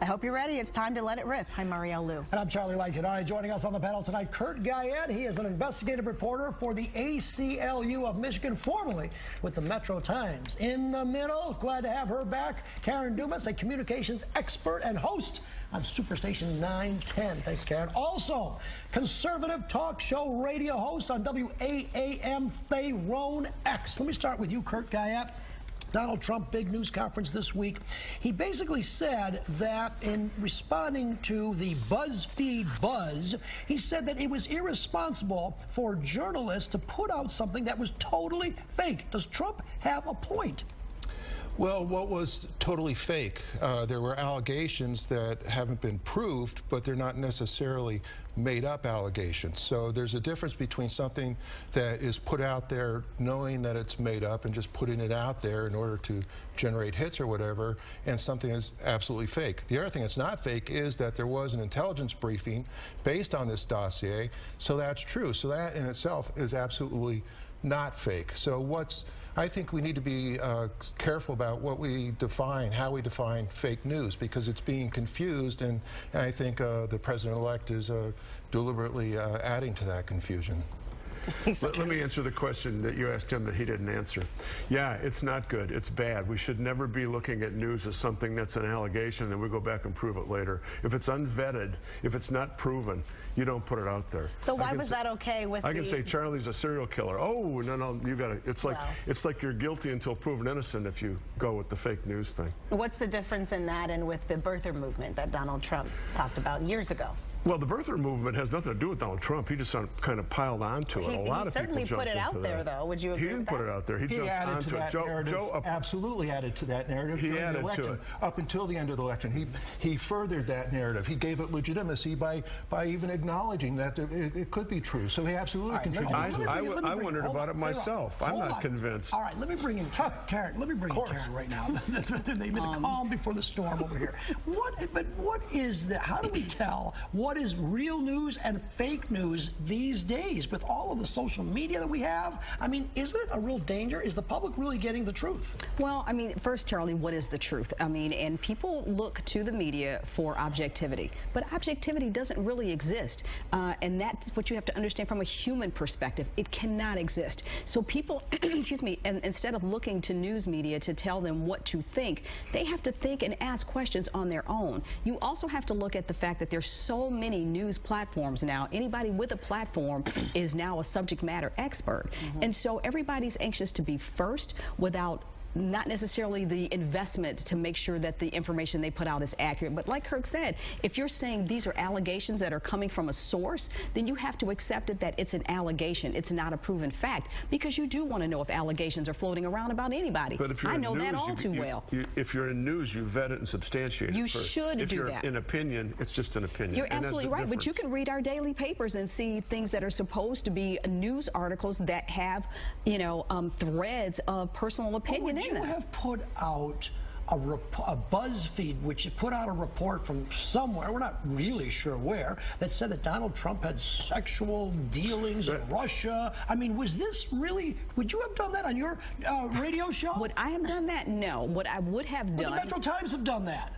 I hope you're ready. It's time to let it rip. I'm Marielle Liu. And I'm Charlie Lighton. Joining us on the panel tonight, Kurt Guyette. He is an investigative reporter for the ACLU of Michigan, formerly with the Metro Times. In the middle, glad to have her back, Karen Dumas, a communications expert and host on Superstation 910. Thanks, Karen. Also, conservative talk show radio host on WAAM, Tyrone X. Let me start with you, Kurt Guyette. Donald Trump, big news conference this week. He basically said that in responding to the BuzzFeed buzz, he said that it was irresponsible for journalists to put out something that was totally fake. Does Trump have a point? Well, what was totally fake? There were allegations that haven't been proved, but they're not necessarily made-up allegations. So there's a difference between something that is put out there knowing that it's made up and just putting it out there in order to generate hits or whatever, and something that's absolutely fake. The other thing that's not fake is that there was an intelligence briefing based on this dossier, so that's true. So that in itself is absolutely not fake. So I think we need to be careful about what we define, how we define fake news, because it's being confused, and I think the president-elect is deliberately adding to that confusion. Let me answer the question that you asked him that he didn't answer. Yeah, it's not good. It's bad. We should never be looking at news as something that's an allegation and then we go back and prove it later. If it's unvetted, if it's not proven, you don't put it out there. So why was that okay with I can say Charlie's a serial killer. Oh, no, you got to. It's like you're guilty until proven innocent if you go with the fake news thing. What's the difference in that and with the birther movement that Donald Trump talked about years ago? Well, the birther movement has nothing to do with Donald Trump. He just kind of piled onto it. A lot of people jumped into that. He certainly put it out there, though. Would you agree with that? He didn't put it out there. He jumped onto it. Joe absolutely added to that narrative during the election. Up until the end of the election, he furthered that narrative. He gave it legitimacy by even acknowledging that it could be true. So he absolutely contributed. I wondered about it myself. I'm not convinced. All right, let me bring in Karen. Let me bring in Karen right now. They made the calm before the storm over here. What is that? How do we tell what is real news and fake news these days with all of the social media that we have? I mean, isn't it a real danger? Is the public really getting the truth? Well, I mean, first, Charlie, what is the truth? I mean, and people look to the media for objectivity, but objectivity doesn't really exist. And that's what you have to understand from a human perspective. It cannot exist. So people, excuse me, and instead of looking to news media to tell them what to think, they have to think and ask questions on their own. You also have to look at the fact that there's so many news platforms now. Anybody with a platform is now a subject matter expert. And so everybody's anxious to be first without not necessarily the investment to make sure that the information they put out is accurate. But like Kirk said, if you're saying these are allegations that are coming from a source, then you have to accept it that it's an allegation. It's not a proven fact, because you do want to know if allegations are floating around about anybody. But if you're I know that all too well. If you're in news, you vet it and substantiate it. You should do that. If you're in opinion, it's just an opinion. You're absolutely right, but you can read our daily papers and see things that are supposed to be news articles that have, you know, threads of personal opinion. You have put out a BuzzFeed, which put out a report from somewhere, we're not really sure where, that said that Donald Trump had sexual dealings in Russia. I mean, was this really, would you have done that on your radio show? Would I have done that? No. What I would have done... The Metro Times have done that.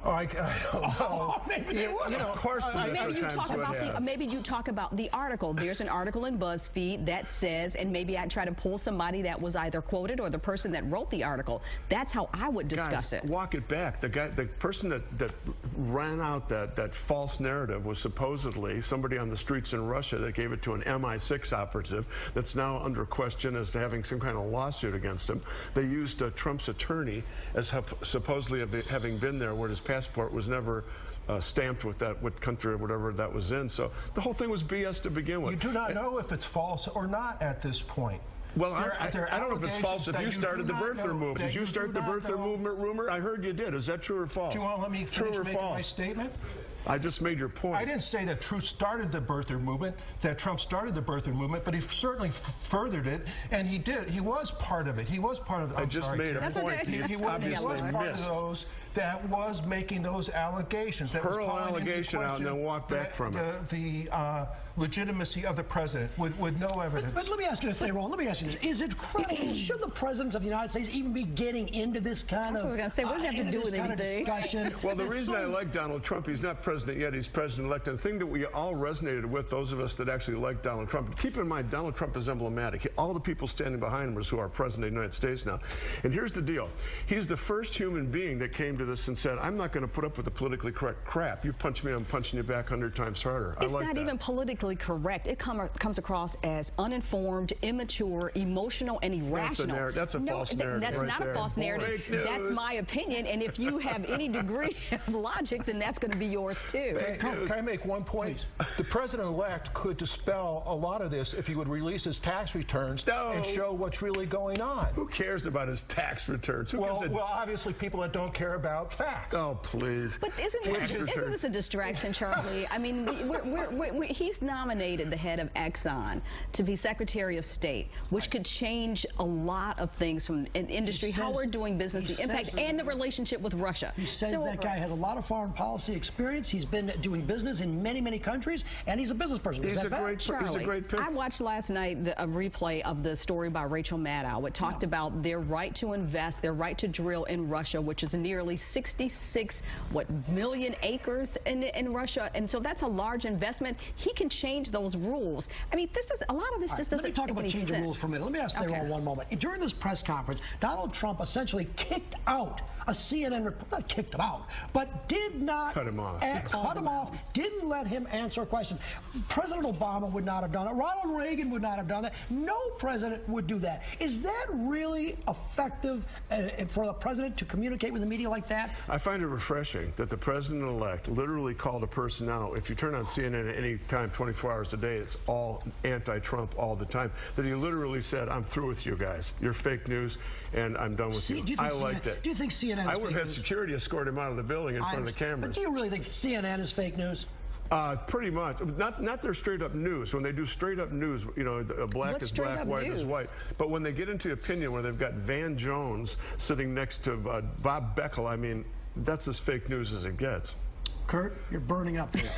I don't know. Maybe they would. Of course, maybe you talk about the article. There's an article in BuzzFeed that says, and maybe I try to pull somebody that was either quoted or the person that wrote the article. That's how I would discuss it. Walk it back. The person that ran out that false narrative was supposedly somebody on the streets in Russia that gave it to an MI6 operative that's now under question as to having some kind of lawsuit against him. They used Trump's attorney as supposedly having been there, where his passport was never stamped with what country or whatever that was in. So the whole thing was BS to begin with. You do not know if it's false or not at this point. Well, I don't know if it's false if you started the birther movement. Did you start the birther movement rumor? I heard you did. Is that true or false? Do you want to let me finish making my statement? I just made your point. I didn't say that Trump started the birther movement, but he certainly furthered it, and he did. He was part of it. He was part of it. I just made a point. He was part of those that was making those allegations. That Hurl was calling allegation into out and then walk back from it. The legitimacy of the president with no evidence. But let me ask you this, Ron. Let me ask you this: is it credible? Should the president of the United States even be getting into this kind of? I was going to say, what does that have to do with anything? Discussion? Well, the reason I like Donald Trump, he's not president yet, he's president-elect. And the thing that we all resonated with, those of us that actually like Donald Trump, keep in mind, Donald Trump is emblematic. All the people standing behind him are who are president of the United States now. And here's the deal. He's the first human being that came to this and said, I'm not going to put up with the politically correct crap. You punch me, I'm punching you back 100 times harder. It's not even politically correct. It comes across as uninformed, immature, emotional, and irrational. That's a false narrative. That's right not there. a false narrative. That's my opinion. And if you have any degree of logic, then that's going to be yours too. Can I make one point? The president-elect could dispel a lot of this if he would release his tax returns and show what's really going on. Who cares about his tax returns? Well, obviously people that don't care about facts. Oh, please. But isn't this a distraction, Charlie? I mean, he's nominated the head of Exxon to be Secretary of State, which could change a lot of things from an industry, how we're doing business, the impact, and the relationship with Russia. He said that guy has a lot of foreign policy experience. He's been doing business in many, many countries, and he's a business person. He's a great pick. I watched last night a replay of the story by Rachel Maddow. It talked about their right to invest, their right to drill in Russia, which is nearly 66 million acres in Russia, and so that's a large investment. He can change those rules. I mean, a lot of this just doesn't make any sense. Let me talk about changing rules for a minute. Let me ask Ron one moment. During this press conference, Donald Trump essentially kicked out a CNN report, not kicked him out, but did not cut him off. Cut him off, didn't let him answer a question. President Obama would not have done it. Ronald Reagan would not have done that. No president would do that. Is that really effective for the president to communicate with the media like that? I find it refreshing that the president-elect literally called a person out. If you turn on CNN at any time, 24 hours a day, it's all anti-Trump all the time. That he literally said, I'm through with you guys. You're fake news, and I'm done with you. I liked it. Do you think CNN is I would have had news? Security escort him out of the building in front of the cameras. But do you really think CNN is fake news? Pretty much. Not their straight-up news. When they do straight-up news, you know, black is black, white is white. But when they get into opinion, where they've got Van Jones sitting next to Bob Beckel, I mean, that's as fake news as it gets. Kurt, you're burning up here.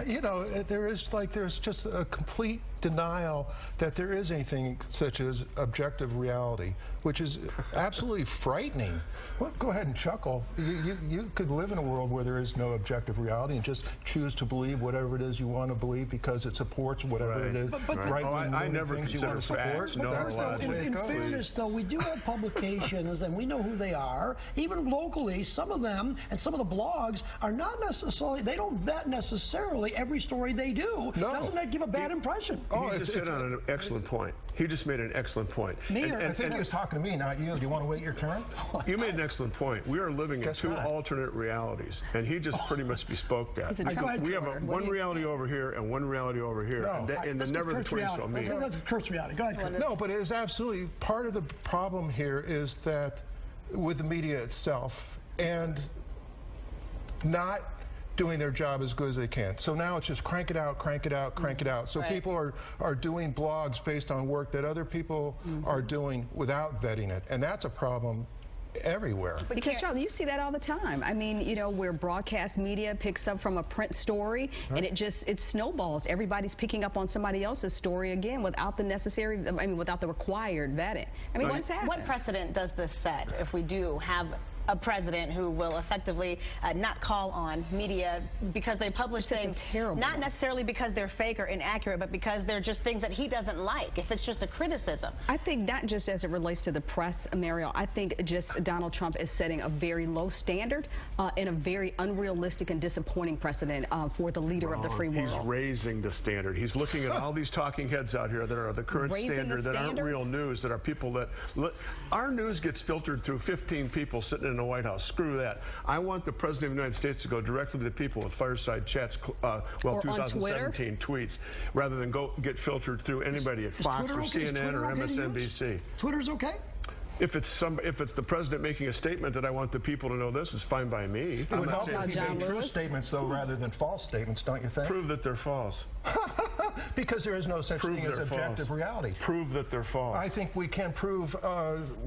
You know, there's just a complete denial that there is anything such as objective reality, which is absolutely frightening. Well, go ahead and chuckle. You could live in a world where there is no objective reality and just choose to believe whatever it is you want to believe because it supports whatever it is. I never consider facts nor logic. In fairness, though, we do have publications, and we know who they are. Even locally, some of them and some of the blogs are not necessarily, they don't vet necessarily every story they do. No. Doesn't that give a bad impression? He just hit on an excellent point. He just made an excellent point. I think he was talking to me, not you. Do you want to wait your turn? You made an excellent point. We are living in two alternate realities, and he just pretty much bespoke that. We have one reality over here and one reality over here, and then never the twain shall meet. That's Kurt's reality. Go ahead, Kurt. No, but it is absolutely part of the problem here is that with the media itself and not doing their job as good as they can. So now it's just crank it out, crank it out, crank it out. So people are doing blogs based on work that other people are doing without vetting it. And that's a problem everywhere. Because, Charlie, you see that all the time. I mean, you know, where broadcast media picks up from a print story and it snowballs. Everybody's picking up on somebody else's story again without the necessary, without the required vetting. I mean, what precedent does this set if we do have a president who will effectively not call on media because they publish things, not necessarily because they're fake or inaccurate, but because they're just things that he doesn't like, if it's just a criticism? I think not just as it relates to the press, Mariel, I think just Donald Trump is setting a very low standard and a very unrealistic and disappointing precedent for the leader of the free world. He's raising the standard. He's looking at all these talking heads out here that are the current standard, that aren't real news, that are people that... Our news gets filtered through 15 people sitting in the White House. Screw that. I want the President of the United States to go directly to the people with fireside chats, 2017 tweets, rather than go get filtered through anybody at Fox or CNN or MSNBC. Twitter's okay? If it's the president making a statement that I want the people to know this, is fine by me. It would help if he made true statements, though, rather than false statements, don't you think? Prove that they're false. Because there is no such thing as objective reality. Prove that they're false. I think we can prove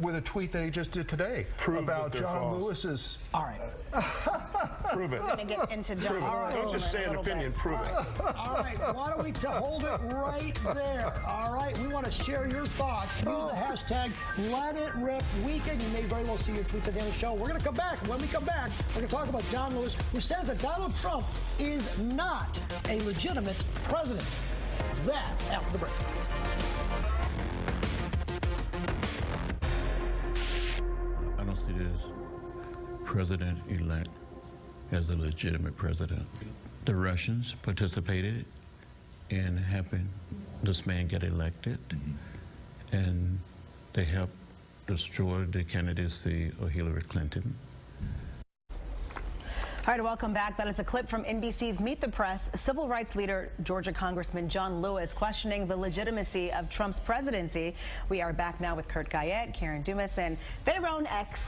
with a tweet that he just did today about John Lewis's. All right. Prove it. We're going to get into John Lewis. Don't just say an opinion, prove it. All right, why don't we hold it right there? All right, we want to share your thoughts. Use the hashtag #LetItRipWeekend. You may very well see your tweets at the end of the show. We're going to come back. When we come back, we're going to talk about John Lewis, who says that Donald Trump is not a legitimate president. That after the break. I don't see this president-elect as a legitimate president. The Russians participated in helping this man get elected, and they helped destroy the candidacy of Hillary Clinton. All right, welcome back. That is a clip from NBC's Meet the Press. Civil rights leader, Georgia Congressman John Lewis, questioning the legitimacy of Trump's presidency. We are back now with Kurt Guyette, Karen Dumas, and Pharaoh X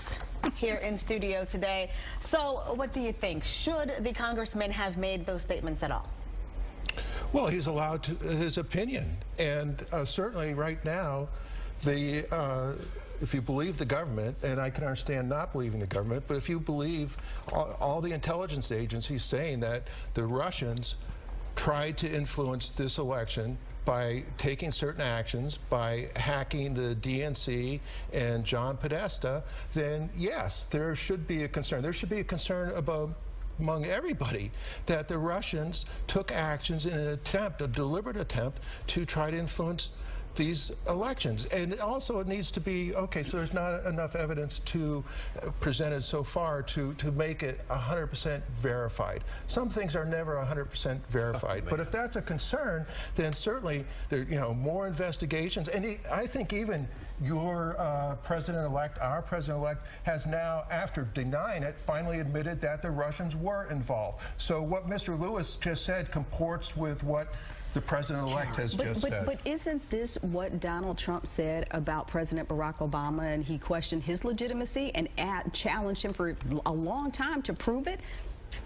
here in studio today. So what do you think? Should the congressman have made those statements at all? Well, he's allowed to, his opinion. And certainly right now, if you believe the government, and I can understand not believing the government, but if you believe all the intelligence agencies saying that the Russians tried to influence this election by taking certain actions, by hacking the DNC and John Podesta, then yes, there should be a concern. There should be a concern among everybody that the Russians took actions in an attempt, a deliberate attempt, to try to influence these elections. And also it needs to be, okay, so there's not enough evidence presented so far to make it 100% verified. Some things are never 100% verified. But if that's a concern, then certainly there, more investigations. And I think even your president-elect, our president-elect, has now, after denying it, finally admitted that the Russians were involved. So what Mr. Lewis just said comports with what the president-elect has just said. But isn't this what Donald Trump said about President Barack Obama, and he questioned his legitimacy and challenged him for a long time to prove it?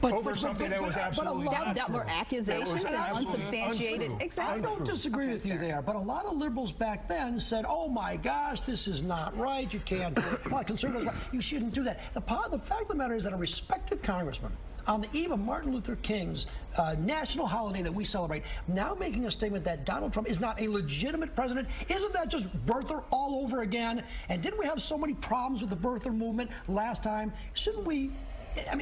Over something that was absolutely not that were accusations and unsubstantiated. Untrue. Exactly. I don't disagree with you there, but a lot of liberals back then said, "Oh my gosh, this is not right. You can't." A lot of conservatives, you shouldn't do that. The fact of the matter is that a respected congressman, on the eve of Martin Luther King's national holiday that we celebrate, now making a statement that Donald Trump is not a legitimate president, isn't that just birther all over again? And didn't we have so many problems with the birther movement last time? Shouldn't we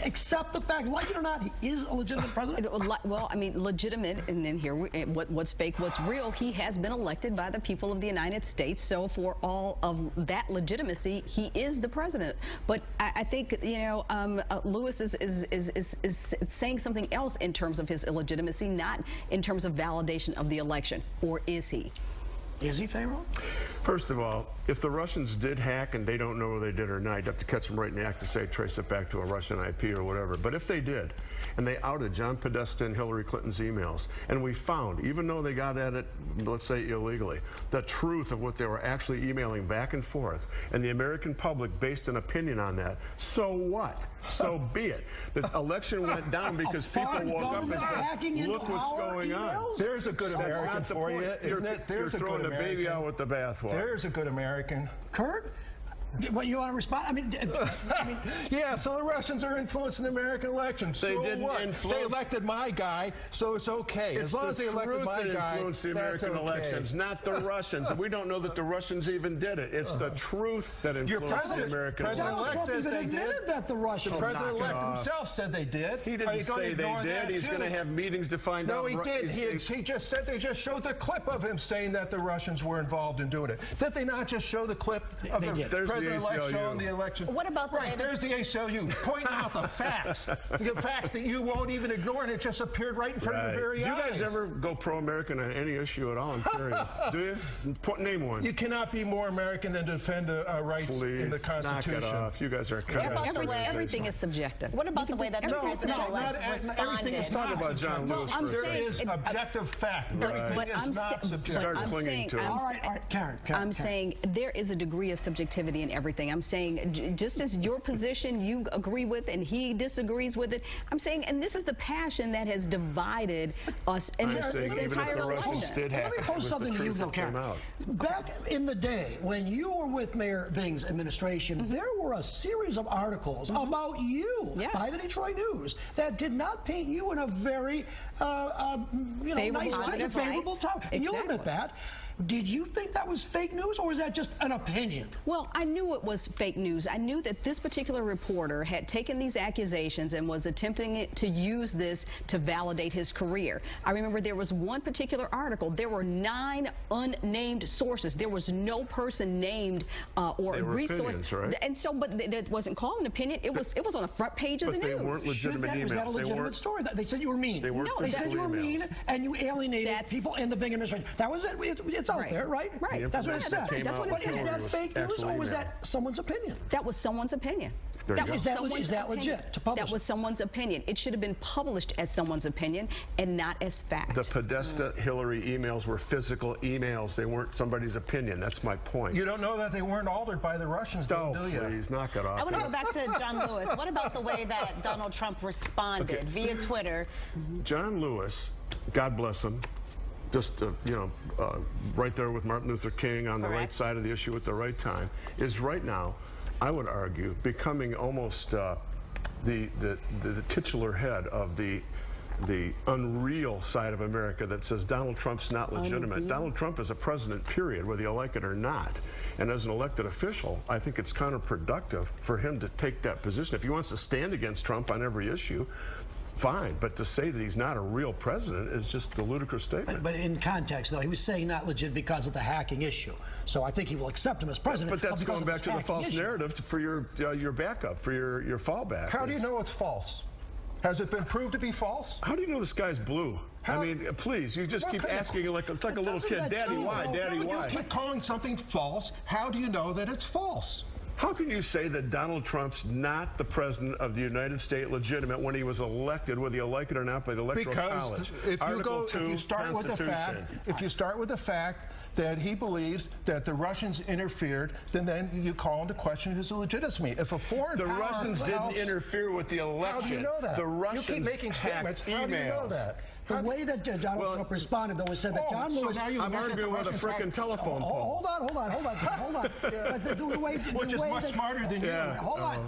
accept the fact, like it or not, he is a legitimate president? Well, I mean, legitimate, and then here, what's fake, what's real, he has been elected by the people of the United States, so for all of that legitimacy, he is the president. But I think, Lewis is saying something else in terms of his illegitimacy, not in terms of validation of the election, or is he? Is he, Pharaoh? First of all, if the Russians did hack and they don't know whether they did or not, you'd have to catch them right in the act to say, trace it back to a Russian IP or whatever. But if they did, and they outed John Podesta and Hillary Clinton's emails, and we found, even though they got at it, let's say illegally, the truth of what they were actually emailing back and forth, and the American public based an opinion on that, so what? So be it. The election went down because people woke up and said, look what's going on. There's a good American for you, isn't it? You're throwing the baby out with the bathwater. There's a good American. Kurt? What, you want to respond? I mean, yeah, so the Russians are influencing the American election. They didn't influence. They elected my guy, so it's okay. It's as long as they elected my guy, influenced the American elections, not the Russians. We don't know that the Russians even did it. It's the truth that influenced the American election. President-elect says they did. That the Russians. The president-elect himself said they did. He didn't say they did. He's going to have meetings to find out. No, he did. He just said they just showed the clip of him saying that the Russians were involved in doing it. Did they not just show the clip of the president-elect showing the election? What about the there's the ACLU pointing out the facts that you won't even ignore, and it just appeared right in front of your very eyes. Do you guys ever go pro-American on any issue at all? I'm curious. Do you? Name one. You cannot be more American than defend the rights in the Constitution. Knock it off. You guys are everything is subjective. What about the way that the president-elect responded? Everything is not about John Lewis. There is objective fact. Everything is not subjective. Start clinging to it. I'm saying there is a degree of subjectivity saying everything. I'm saying just as your position you agree with and he disagrees with it, I'm saying, and this is the passion that has divided us in this entire election. Let me post something to you, though, Karen. Back in the day when you were with Mayor Bing's administration, there were a series of articles about you by the Detroit News that did not paint you in a very nice, favorable time. And you'll admit that. Did you think that was fake news, or was that just an opinion? Well, I knew it was fake news. I knew that this particular reporter had taken these accusations and was attempting to use this to validate his career. I remember there was one particular article. There were 9 unnamed sources. There was no person named or resource. Opinions, right? And so, but it wasn't called an opinion. It was on the front page of the news. But they weren't legitimate emails. Was that a legitimate story? They said you were mean. They weren't. No, they said you were mean and you alienated people in the Bing administration. That was it. It's out there, right? Right. That's what it said. That's what it said. But is that fake news, or was that someone's opinion? That was someone's opinion. Is that legit to publish? That was someone's opinion. It should have been published as someone's opinion and not as fact. The Podesta Hillary emails were physical emails. They weren't somebody's opinion. That's my point. You don't know that they weren't altered by the Russians, do you? Please, knock it off. I want to go back to John Lewis. What about the way that Donald Trump responded via Twitter? John Lewis, God bless him, just, right there with Martin Luther King on the right side of the issue at the right time, is right now, I would argue, becoming almost the titular head of the unreal side of America that says Donald Trump's not legitimate. Donald Trump is a president, period, whether you like it or not. And as an elected official, I think it's counterproductive for him to take that position. If he wants to stand against Trump on every issue, fine, but to say that he's not a real president is just a ludicrous statement. But in context, though, he was saying not legit because of the hacking issue. So I think he will accept him as president. But that's going back to the false narrative for your backup, for your fallback. How do you know it's false? Has it been proved to be false? How do you know this guy's blue? I mean, please, you just keep asking like it's like a little kid, Daddy, why? Daddy, why? You keep calling something false. How do you know that it's false? How can you say that Donald Trump's not the president of the United States legitimate when he was elected, whether you like it or not, by the Electoral College? Because if you start with the fact that he believes that the Russians interfered, then you call into question his legitimacy. If a foreign power Russians didn't interfere with the election. How do you know that? The Russians you keep making statements. emails. How do you know that? The way that Donald Trump responded, though, was said that John Lewis... I'm arguing with a frickin' telephone pole. Hold on. Which is much smarter than you. Hold on.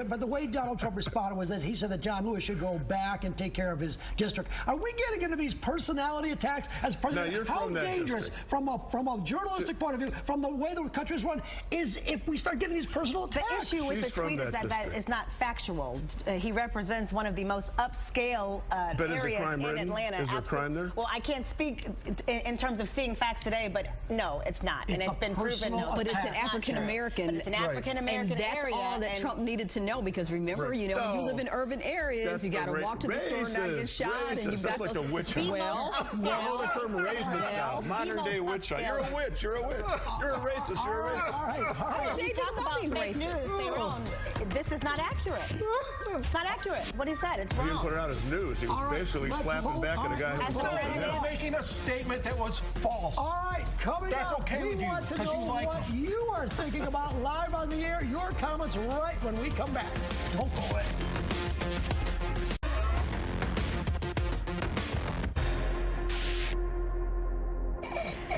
But the way Donald Trump responded was that he said that John Lewis should go back and take care of his district. Are we getting into these personality attacks as president? No, you're How from that dangerous, from a journalistic point of view, from the way the country is run, is if we start getting these personal attacks? The issue with the tweet is that is not factual. He represents one of the most upscale areas in Atlanta. Is there crime there? Well, I can't speak in terms of seeing facts today, but no, it's not. And it's been proven. No, but it's an African American. It's an African American area. And that's all that Trump needed to know, because remember, you live in urban areas, you got to walk to the store and not get shot, and you've got like those. a witch hunt. Well, the term racist now. Modern day witch hunt. You're a witch. You're a witch. You're a racist. You're a racist. All right. They talk about fake news. They're wrong. This is not accurate. It's not accurate. What he said, it's wrong. He didn't put it out as news. He was basically slapping back at a guy who was he was making a statement that was false. All right, coming up. That's okay with you, because you like what you are thinking about live on the air. Your comments right when we come back. Don't go away.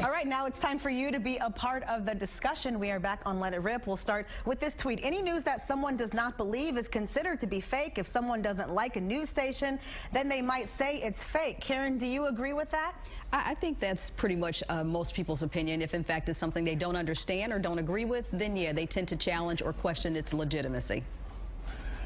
All right, now it's time for you to be a part of the discussion. We are back on Let It Rip. We'll start with this tweet. Any news that someone does not believe is considered to be fake. If someone doesn't like a news station, then they might say it's fake. Karen, do you agree with that? I think that's pretty much most people's opinion. If in fact it's something they don't understand or don't agree with, then yeah, they tend to challenge or question its legitimacy.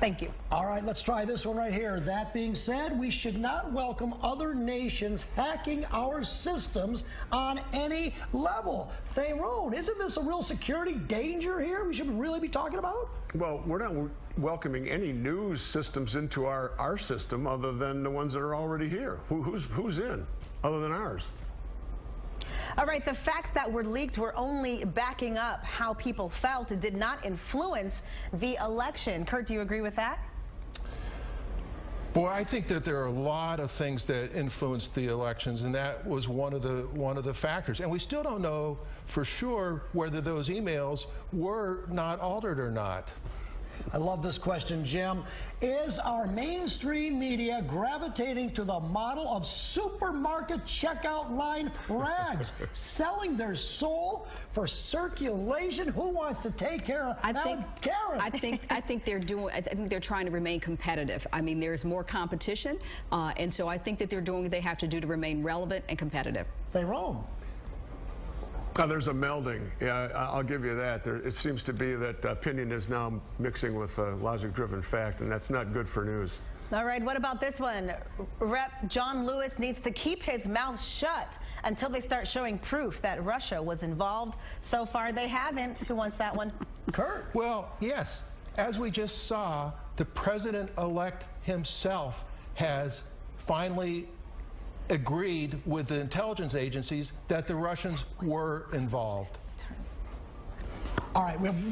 Thank you. All right, let's try this one right here. That being said, we should not welcome other nations hacking our systems on any level. Tharon, isn't this a real security danger here we should really be talking about? Well, we're not welcoming any news systems into our system other than the ones that are already here. Who's in other than ours? All right, the facts that were leaked were only backing up how people felt. It did not influence the election. Kurt, do you agree with that? Boy, I think that there are a lot of things that influenced the elections, and that was one of the factors. And we still don't know for sure whether those emails were not altered or not. I love this question, Jim. Is our mainstream media gravitating to the model of supermarket checkout line rags, selling their soul for circulation? Who wants to take care of Karen? I think they're trying to remain competitive. I mean, there's more competition, and so I think that they're doing what they have to do to remain relevant and competitive. They roam. There's a melding. Yeah, I'll give you that. It seems to be that opinion is now mixing with logic-driven fact, and that's not good for news. All right, what about this one? Rep. John Lewis needs to keep his mouth shut until they start showing proof that Russia was involved. So far, they haven't. Who wants that one? Kurt? Well, yes. As we just saw, the president-elect himself has finally agreed with the intelligence agencies that the Russians were involved. All right, we have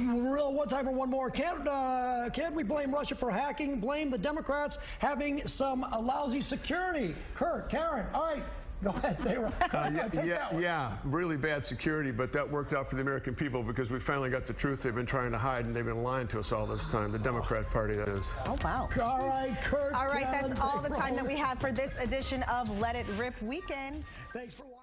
one time for one more. Can't we blame Russia for hacking? Blame the Democrats having some lousy security? Kurt, Karen, all right. Go ahead. Yeah, really bad security, but that worked out for the American people because we finally got the truth they've been trying to hide, and they've been lying to us all this time. The Democrat Party, that is. Oh, wow. All right, Kurt. All right, that's all the time that we have for this edition of Let It Rip Weekend. Thanks for watching.